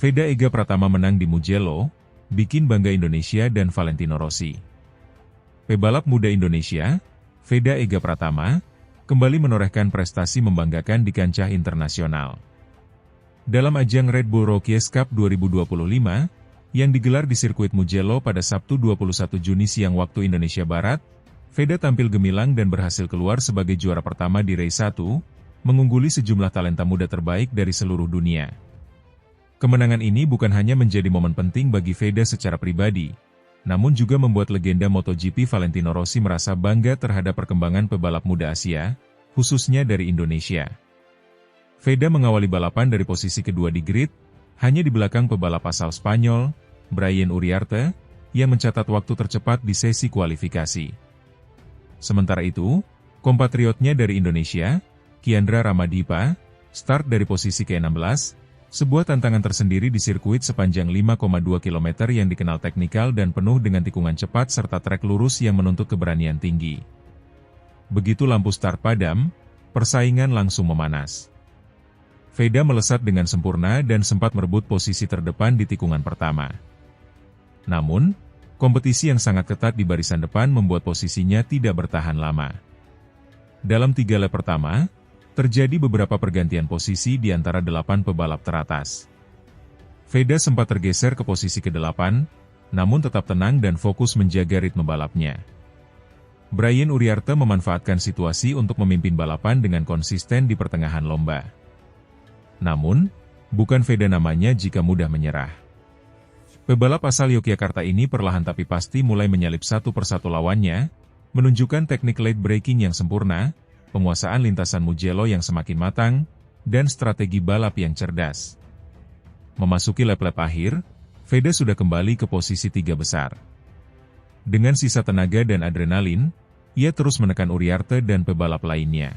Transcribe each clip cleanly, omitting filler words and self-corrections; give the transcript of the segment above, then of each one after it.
Veda Ega Pratama menang di Mugello, bikin bangga Indonesia dan Valentino Rossi. Pebalap muda Indonesia, Veda Ega Pratama, kembali menorehkan prestasi membanggakan di kancah internasional. Dalam ajang Red Bull Rookies Cup 2025, yang digelar di sirkuit Mugello pada Sabtu 21 Juni siang waktu Indonesia Barat, Veda tampil gemilang dan berhasil keluar sebagai juara pertama di race 1, mengungguli sejumlah talenta muda terbaik dari seluruh dunia. Kemenangan ini bukan hanya menjadi momen penting bagi Veda secara pribadi, namun juga membuat legenda MotoGP Valentino Rossi merasa bangga terhadap perkembangan pebalap muda Asia, khususnya dari Indonesia. Veda mengawali balapan dari posisi kedua di grid, hanya di belakang pebalap asal Spanyol, Brian Uriarte, yang mencatat waktu tercepat di sesi kualifikasi. Sementara itu, kompatriotnya dari Indonesia, Kiandra Ramadipa, start dari posisi ke-16, sebuah tantangan tersendiri di sirkuit sepanjang 5,2 km yang dikenal teknikal dan penuh dengan tikungan cepat serta trek lurus yang menuntut keberanian tinggi. Begitu lampu start padam, persaingan langsung memanas. Veda melesat dengan sempurna dan sempat merebut posisi terdepan di tikungan pertama. Namun, kompetisi yang sangat ketat di barisan depan membuat posisinya tidak bertahan lama. Dalam 3 lap pertama, terjadi beberapa pergantian posisi di antara 8 pebalap teratas. Veda sempat tergeser ke posisi ke-8, namun tetap tenang dan fokus menjaga ritme balapnya. Brian Uriarte memanfaatkan situasi untuk memimpin balapan dengan konsisten di pertengahan lomba. Namun, bukan Veda namanya jika mudah menyerah. Pebalap asal Yogyakarta ini perlahan tapi pasti mulai menyalip satu persatu lawannya, menunjukkan teknik late braking yang sempurna, penguasaan lintasan Mugello yang semakin matang, dan strategi balap yang cerdas. Memasuki lap-lap akhir, Veda sudah kembali ke posisi 3 besar. Dengan sisa tenaga dan adrenalin, ia terus menekan Uriarte dan pebalap lainnya.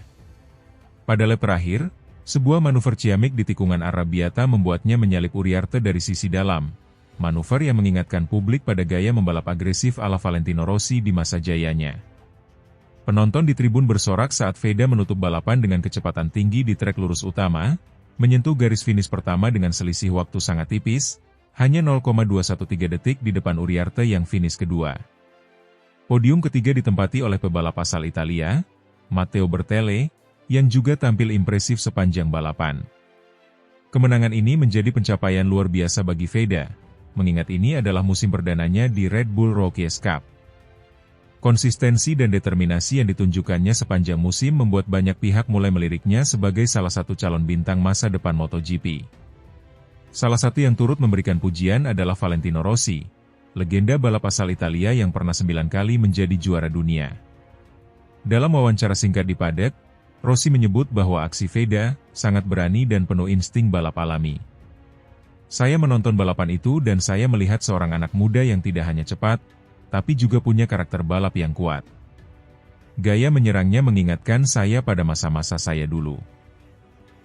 Pada lap terakhir, sebuah manuver ciamik di tikungan Arrabiata membuatnya menyalip Uriarte dari sisi dalam, manuver yang mengingatkan publik pada gaya membalap agresif ala Valentino Rossi di masa jayanya. Penonton di tribun bersorak saat Veda menutup balapan dengan kecepatan tinggi di trek lurus utama, menyentuh garis finish pertama dengan selisih waktu sangat tipis, hanya 0,213 detik di depan Uriarte yang finish kedua. Podium ketiga ditempati oleh pebalap asal Italia, Matteo Bertele, yang juga tampil impresif sepanjang balapan. Kemenangan ini menjadi pencapaian luar biasa bagi Veda, mengingat ini adalah musim perdananya di Red Bull Rookies Cup. Konsistensi dan determinasi yang ditunjukkannya sepanjang musim membuat banyak pihak mulai meliriknya sebagai salah satu calon bintang masa depan MotoGP. Salah satu yang turut memberikan pujian adalah Valentino Rossi, legenda balap asal Italia yang pernah 9 kali menjadi juara dunia. Dalam wawancara singkat di paddock, Rossi menyebut bahwa aksi Veda sangat berani dan penuh insting balap alami. Saya menonton balapan itu dan saya melihat seorang anak muda yang tidak hanya cepat, tapi juga punya karakter balap yang kuat. Gaya menyerangnya mengingatkan saya pada masa-masa saya dulu.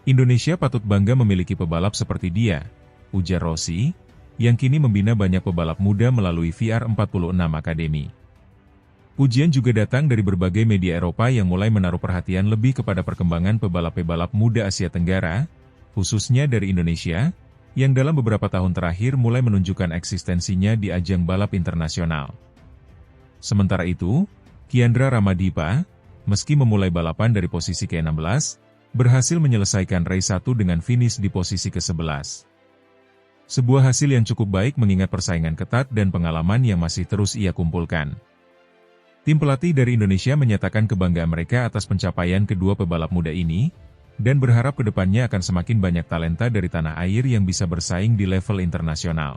Indonesia patut bangga memiliki pebalap seperti dia, ujar Rossi, yang kini membina banyak pebalap muda melalui VR46 Academy. Pujian juga datang dari berbagai media Eropa yang mulai menaruh perhatian lebih kepada perkembangan pebalap-pebalap muda Asia Tenggara, khususnya dari Indonesia, yang dalam beberapa tahun terakhir mulai menunjukkan eksistensinya di ajang balap internasional. Sementara itu, Kiandra Ramadipa, meski memulai balapan dari posisi ke-16, berhasil menyelesaikan race 1 dengan finish di posisi ke-11. Sebuah hasil yang cukup baik mengingat persaingan ketat dan pengalaman yang masih terus ia kumpulkan. Tim pelatih dari Indonesia menyatakan kebanggaan mereka atas pencapaian kedua pebalap muda ini, dan berharap kedepannya akan semakin banyak talenta dari tanah air yang bisa bersaing di level internasional.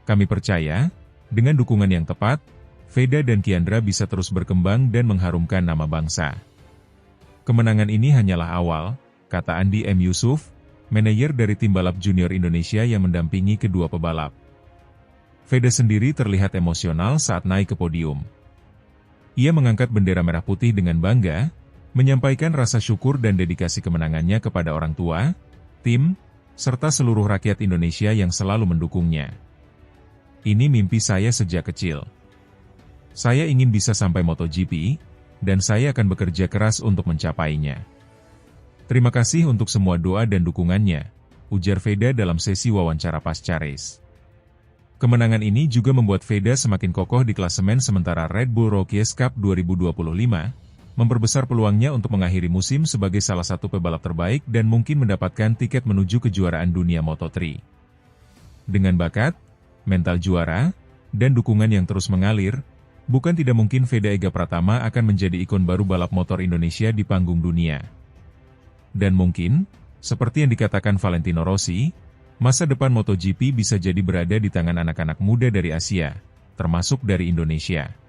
Kami percaya, dengan dukungan yang tepat, Veda dan Kiandra bisa terus berkembang dan mengharumkan nama bangsa. Kemenangan ini hanyalah awal, kata Andi M. Yusuf, manajer dari tim balap junior Indonesia yang mendampingi kedua pebalap. Veda sendiri terlihat emosional saat naik ke podium. Ia mengangkat bendera merah putih dengan bangga, menyampaikan rasa syukur dan dedikasi kemenangannya kepada orang tua, tim, serta seluruh rakyat Indonesia yang selalu mendukungnya. Ini mimpi saya sejak kecil. Saya ingin bisa sampai MotoGP, dan saya akan bekerja keras untuk mencapainya. Terima kasih untuk semua doa dan dukungannya, ujar Veda dalam sesi wawancara pasca race. Kemenangan ini juga membuat Veda semakin kokoh di klasemen sementara Red Bull Rookies Cup 2025, memperbesar peluangnya untuk mengakhiri musim sebagai salah satu pebalap terbaik dan mungkin mendapatkan tiket menuju kejuaraan dunia Moto3. Dengan bakat, mental juara, dan dukungan yang terus mengalir, bukan tidak mungkin Veda Ega Pratama akan menjadi ikon baru balap motor Indonesia di panggung dunia. Dan mungkin, seperti yang dikatakan Valentino Rossi, masa depan MotoGP bisa jadi berada di tangan anak-anak muda dari Asia, termasuk dari Indonesia.